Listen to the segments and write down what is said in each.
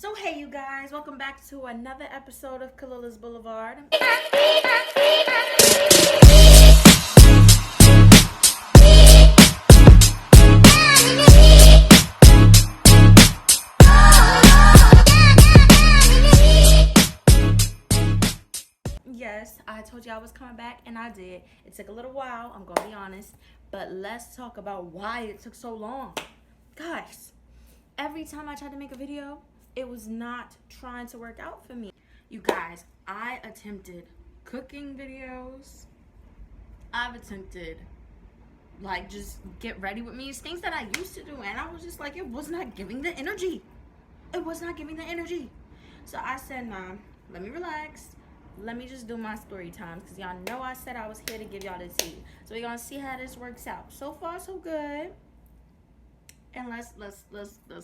So hey you guys, welcome back to another episode of Kalila's Boulevard. Yes, I told you I was coming back and I did. It took a little while, I'm gonna be honest, but let's talk about why it took so long. Guys, every time I tried to make a video, it was not trying to work out for me. You guys, I attempted cooking videos. I've attempted like just get ready with me. It's things that I used to do and I was just like, it was not giving the energy. It was not giving the energy. So I said, nah, let me relax. Let me just do my story times because y'all know I said I was here to give y'all the tea. So we're gonna see how this works out. So far so good. And let's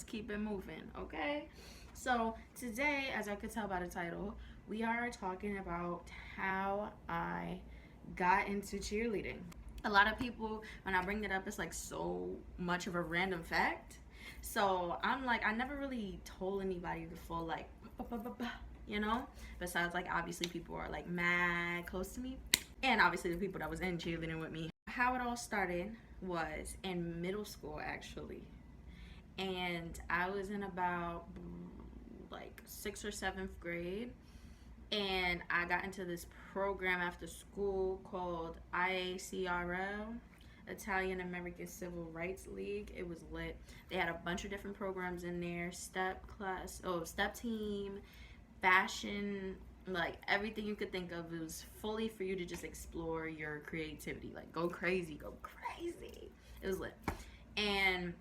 keep it moving, okay? So today, as I could tell by the title, we are talking about how I got into cheerleading. A lot of people, when I bring it up, it's like so much of a random fact. So I'm like, I never really told anybody the full like, you know? Besides like obviously people are like mad close to me. And obviously the people that was in cheerleading with me. How it all started was in middle school actually. And I was in about like 6th or 7th grade, and I got into this program after school called IACRL, Italian American Civil Rights League. It was lit. They had a bunch of different programs in there, step team, fashion, like everything you could think of. It was fully for you to just explore your creativity, like go crazy. It was lit. And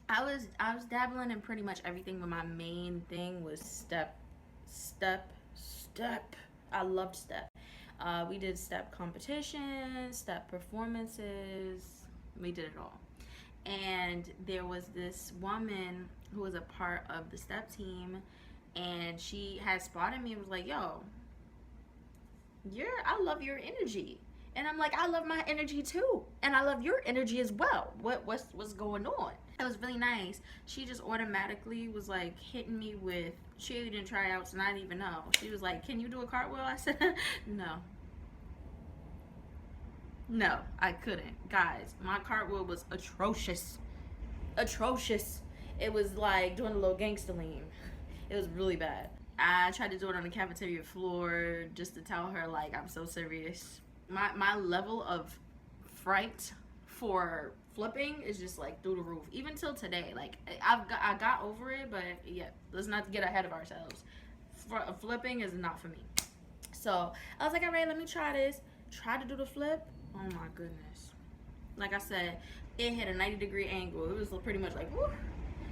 I was dabbling in pretty much everything, but my main thing was step. I loved step. We did step competitions, step performances. We did it all. And there was this woman who was a part of the step team, and she had spotted me and was like, "Yo, I love your energy." And I'm like, I love my energy too, and I love your energy as well. What's going on? It was really nice. She just automatically was like hitting me with cheerleading tryouts, and I didn't even know. She was like, "Can you do a cartwheel?" I said, no, I couldn't. Guys, my cartwheel was atrocious. It was like doing a little gangster lean. It was really bad. I tried to do it on the cafeteria floor just to tell her like I'm so serious. My level of fright for flipping is just like through the roof. Even till today, like I got over it, but yeah, let's not get ahead of ourselves. Flipping is not for me. So I was like, all right, let me try this. Try to do the flip. Oh my goodness. Like I said, it hit a 90-degree angle. It was pretty much like whoop.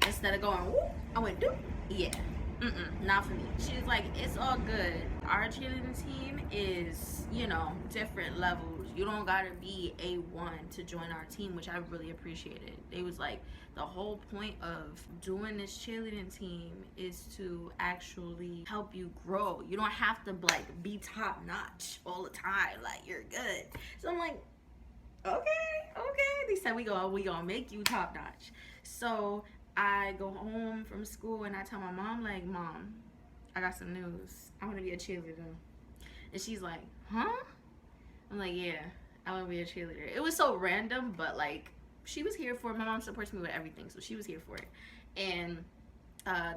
Instead of going whoop, I went doop. Yeah. Not for me. She's like, it's all good. Our cheerleading team is, different levels. You don't gotta be A1 to join our team, which I really appreciated. It was like the whole point of doing this cheerleading team is to actually help you grow. You don't have to like be top notch all the time. Like you're good. So I'm like, okay. They said we gonna make you top notch. So I go home from school and I tell my mom, like, Mom, I got some news. I want to be a cheerleader. And she's like, huh? I'm like, yeah, I want to be a cheerleader. It was so random, but like, she was here for it. My mom supports me with everything, so she was here for it. And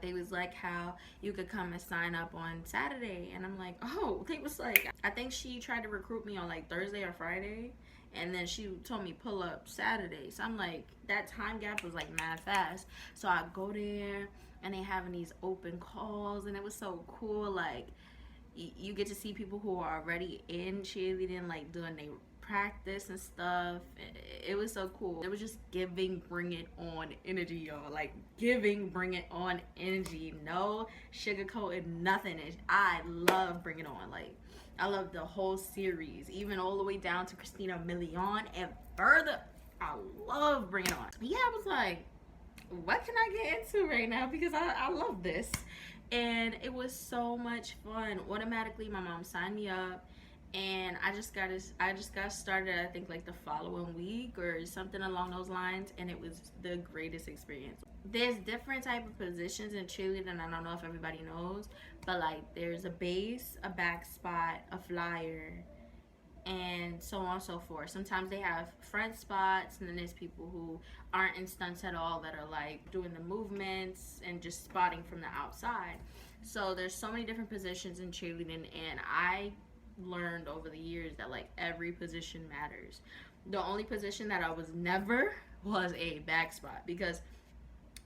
they was like how you could come and sign up on Saturday. And I'm like, oh, they was like, I think she tried to recruit me on like Thursday or Friday. And then she told me pull up Saturday. So I'm like, that time gap was like mad fast. So I go there and they having these open calls, and it was so cool. Like you get to see people who are already in cheerleading, like doing their practice and stuff. It was so cool. It was just giving bring it on energy, y'all. Like giving bring it on energy. No sugarcoating nothing. I love bring it on. Like I love the whole series, even all the way down to Christina Milian and further. I love Bring It On. Yeah, I was like, what can I get into right now? Because I love this. And it was so much fun. Automatically, my mom signed me up. And I just got started, I think like the following week or something along those lines. And it was the greatest experience. there's different type of positions in cheerleading, and I don't know if everybody knows, but like there's a base, a back spot, a flyer, and so on and so forth. Sometimes they have front spots, and then there's people who aren't in stunts at all that are like doing the movements and just spotting from the outside. So there's so many different positions in cheerleading, and I learned over the years that like every position matters. The only position that I was never was a back spot, because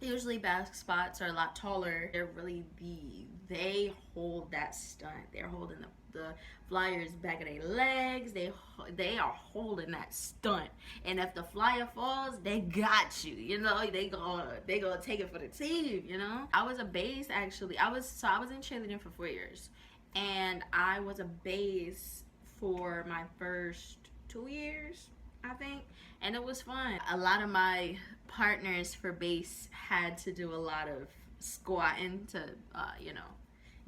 usually back spots are a lot taller. They're really they hold that stunt. They're holding the flyers back of their legs. They are holding that stunt. And if the flyer falls, they got you. You know, they gonna take it for the team. You know, I was a base actually. I was in cheerleading for 4 years, and I was a base for my first 2 years, I think, and it was fun. A lot of my partners for base had to do a lot of squatting to,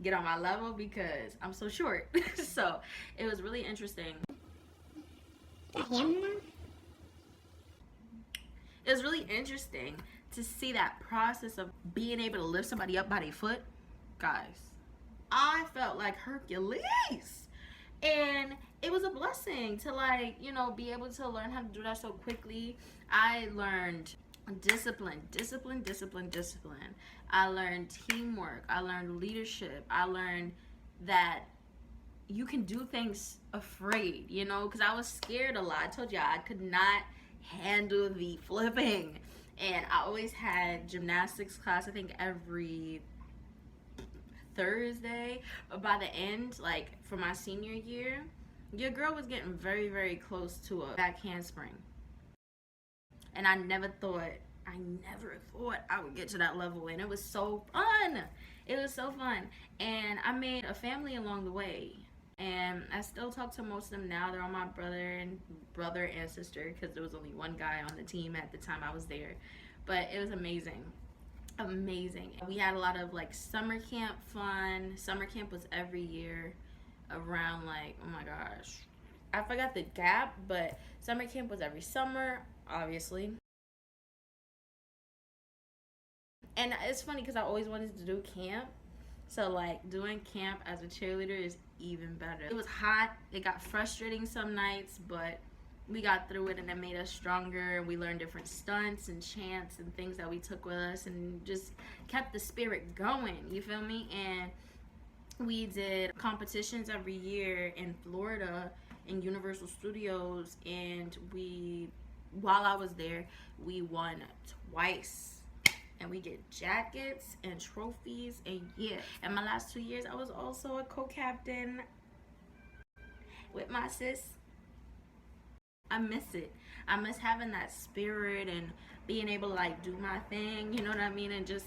get on my level because I'm so short. So it was really interesting. It was really interesting to see that process of being able to lift somebody up by their foot. Guys, I felt like Hercules. And it was a blessing to be able to learn how to do that so quickly. I learned discipline. I learned teamwork. I learned leadership. I learned that you can do things afraid, because I was scared a lot. I told you I could not handle the flipping. And I always had gymnastics class, I think every Thursday. But by the end, like for my senior year, your girl was getting very, very close to a back handspring. And I never thought I would get to that level, and it was so fun. It was so fun. And I made a family along the way. And I still talk to most of them now. They're all my brother and sister, because there was only one guy on the team at the time I was there. But it was amazing. We had a lot of like summer camp fun. Summer camp was every year around oh my gosh, I forgot the gap, but summer camp was every summer, obviously. And it's funny because I always wanted to do camp, so like doing camp as a cheerleader is even better. It was hot, it got frustrating some nights, but we got through it, and it made us stronger. We learned different stunts and chants and things that we took with us, and just kept the spirit going, you feel me? And we did competitions every year in Florida in Universal Studios, and while I was there, we won twice. And we get jackets and trophies, and yeah. And my last 2 years, I was also a co-captain with my sis. I miss it. I miss having that spirit and being able to do my thing, you know what I mean, and just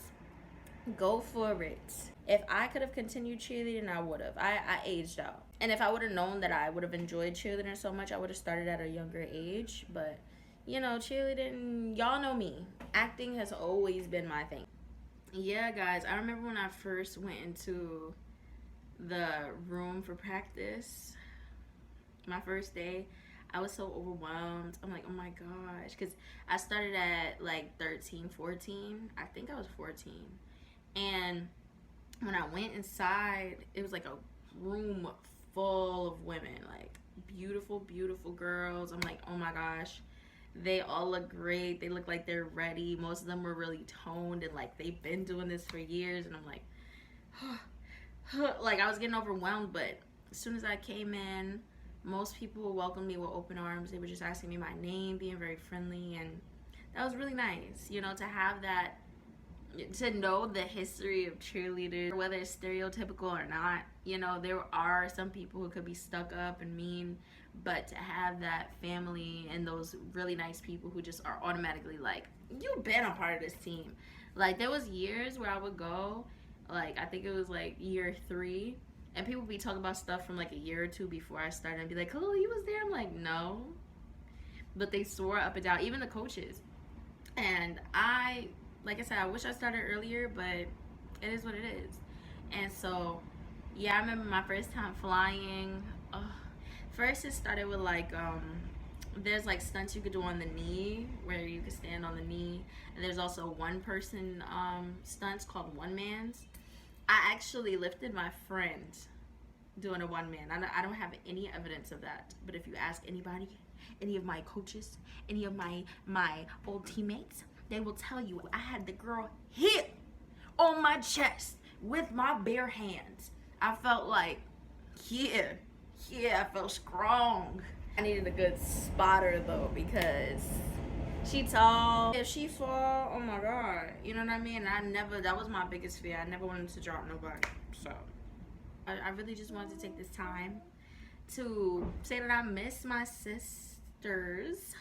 go for it. If I could have continued cheerleading, I would have. I aged out. And if I would have known that I would have enjoyed cheerleading so much, I would have started at a younger age. But, cheerleading, y'all know me. Acting has always been my thing. Yeah, guys, I remember when I first went into the room for practice, my first day, I was so overwhelmed. I'm like, oh my gosh, because I started at 13, 14. I think I was 14. And when I went inside, it was like a room full of women, beautiful, beautiful girls. I'm like, oh my gosh, they all look great. They look like they're ready. Most of them were really toned, and they've been doing this for years. And I'm like, I was getting overwhelmed. But as soon as I came in, most people welcomed me with open arms. They were just asking me my name, being very friendly, and that was really nice, to have that, to know the history of cheerleaders, whether it's stereotypical or not. There are some people who could be stuck up and mean, but to have that family and those really nice people who just are automatically you've been a part of this team. There was years where I would go, I think it was year 3, and people would be talking about stuff from a year or 2 before I started, and be like, oh, you was there? I'm like, no. But they swore up and down, even the coaches. And like I said, I wish I started earlier, but it is what it is. And so, yeah, I remember my first time flying. First, it started with there's like stunts you could do on the knee where you could stand on the knee, and there's also one person stunts called one man's. I actually lifted my friend doing a one man. I don't have any evidence of that, but if you ask anybody, any of my coaches, any of my old teammates, they will tell you I had the girl hit on my chest with my bare hands. I felt like, yeah, I felt strong. I needed a good spotter though, because she tall. If she fall, oh my god, you know what I mean? That was my biggest fear. I never wanted to drop nobody. So I really just wanted to take this time to say that I miss my sisters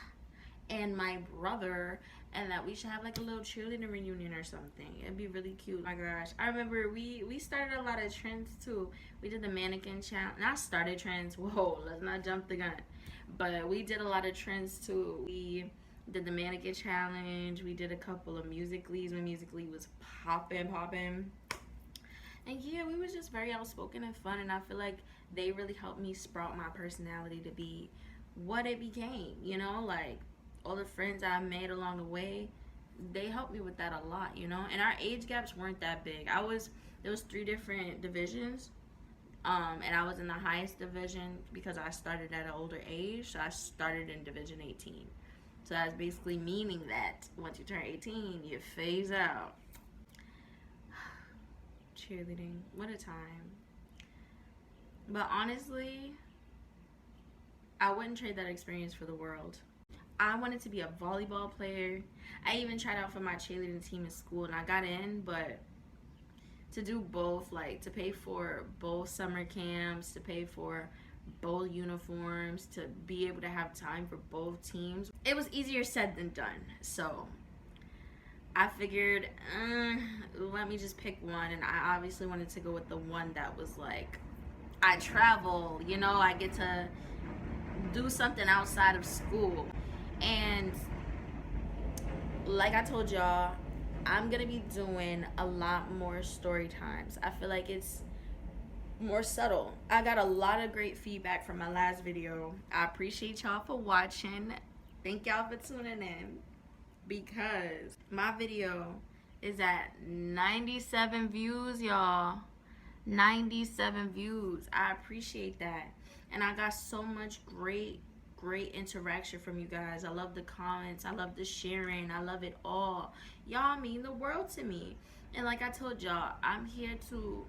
and my brother, and that we should have like a little cheerleading reunion or something. It'd be really cute. Oh my gosh, I remember we started a lot of trends too. We did the mannequin challenge. Not started trends. Whoa, let's not jump the gun. But we did a lot of trends too. We did the mannequin challenge. We did a couple of Musical.lys when Musical.ly was popping. And yeah, we was just very outspoken and fun, and I feel like they really helped me sprout my personality to be what it became, you know? Like, all the friends I made along the way, they helped me with that a lot, you know? And our age gaps weren't that big. There was 3 different divisions, and I was in the highest division because I started at an older age, so I started in Division 18. So that's basically meaning that once you turn 18, you phase out. Cheerleading, what a time. But honestly, I wouldn't trade that experience for the world. I wanted to be a volleyball player. I even tried out for my cheerleading team in school, and I got in, but to do both, like to pay for both summer camps, to pay for both uniforms, to be able to have time for both teams, it was easier said than done. So I figured, let me just pick one, and I obviously wanted to go with the one that was like, I travel, you know, I get to do something outside of school. And like I told y'all, I'm gonna be doing a lot more story times. I feel like it's more subtle. I got a lot of great feedback from my last video. I appreciate y'all for watching. Thank y'all for tuning in, because my video is at 97 views, y'all. 97 views. I appreciate that. And I got so much great interaction from you guys. I love the comments. I love the sharing. I love it all. Y'all mean the world to me. And like I told y'all, I'm here to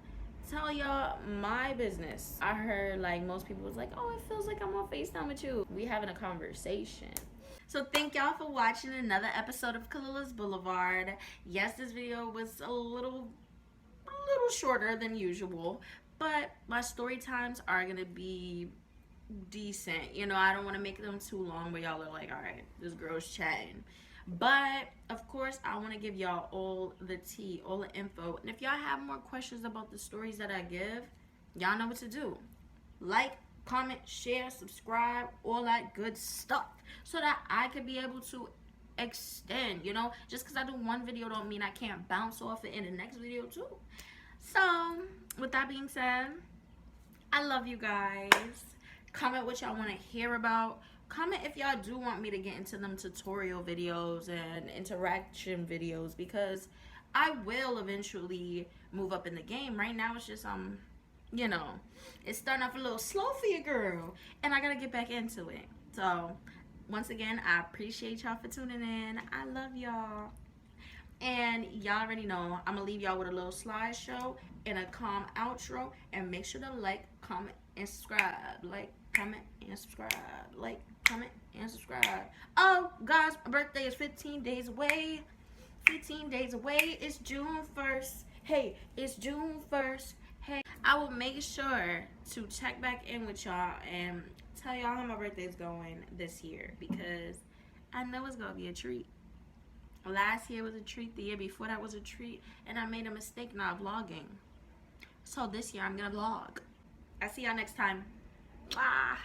tell y'all my business. I heard like most people was like, oh, it feels like I'm on FaceTime with you. We having a conversation. So thank y'all for watching another episode of Kalila's Boulevard. Yes, this video was a little shorter than usual, but my story times are gonna be decent. You know, I don't want to make them too long where y'all are like, all right, this girl's chatting. But of course, I want to give y'all all the tea, all the info. And if y'all have more questions about the stories that I give, y'all know what to do. Like, comment, share, subscribe, all that good stuff, so that I can be able to extend. You know, just because I do one video don't mean I can't bounce off it in the next video too. So with that being said, I love you guys. Comment what y'all want to hear about. Comment if y'all do want me to get into them tutorial videos and interaction videos, because I will eventually move up in the game. Right now it's just you know, it's starting off a little slow for your girl, and I gotta get back into it. So once again, I appreciate y'all for tuning in. I love y'all. And y'all already know I'm gonna leave y'all with a little slideshow and a calm outro. And make sure to like, comment, and subscribe. Like, comment, and subscribe. Like, comment, and subscribe. Oh, guys, my birthday is 15 days away. 15 days away. It's June 1st. Hey, it's June 1st. Hey, I will make sure to check back in with y'all and tell y'all how my birthday's going this year, because I know it's gonna be a treat. Last year was a treat, the year before that was a treat, and I made a mistake not vlogging. So this year I'm gonna vlog. I'll see y'all next time. Bye.